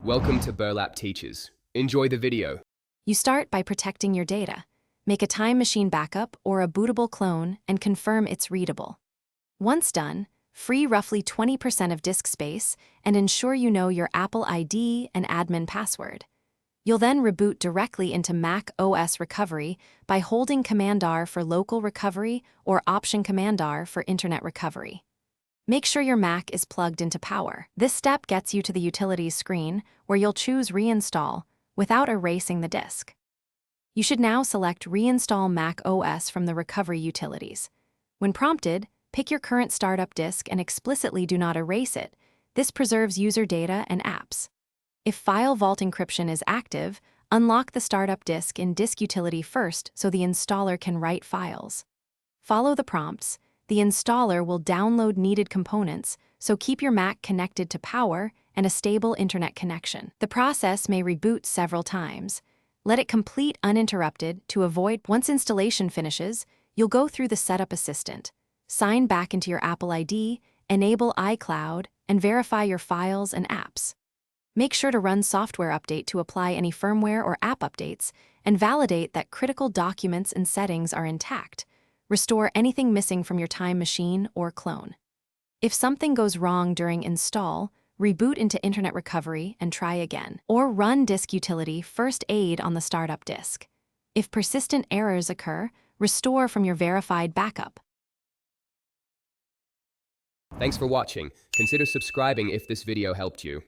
Welcome to Burlap Teachers. Enjoy the video. You start by protecting your data. Make a time machine backup or a bootable clone and confirm it's readable. Once done, free roughly 20% of disk space and ensure you know your Apple ID and admin password. You'll then reboot directly into Mac OS recovery by holding Command-R for local recovery or Option Command-R for internet recovery. Make sure your Mac is plugged into power. This step gets you to the Utilities screen, where you'll choose Reinstall without erasing the disk. You should now select Reinstall Mac OS from the Recovery Utilities. When prompted, pick your current startup disk and explicitly do not erase it. This preserves user data and apps. If File Vault encryption is active, unlock the startup disk in Disk Utility first so the installer can write files. Follow the prompts. The installer will download needed components, so keep your Mac connected to power and a stable internet connection. The process may reboot several times. Let it complete uninterrupted to avoid. Once installation finishes, you'll go through the Setup Assistant, sign back into your Apple ID, enable iCloud, and verify your files and apps. Make sure to run software update to apply any firmware or app updates, and validate that critical documents and settings are intact. Restore anything missing from your time machine or clone. If something goes wrong during install, reboot into Internet Recovery and try again. Or run Disk Utility First Aid on the startup disk. If persistent errors occur, restore from your verified backup. Thanks for watching. Consider subscribing if this video helped you.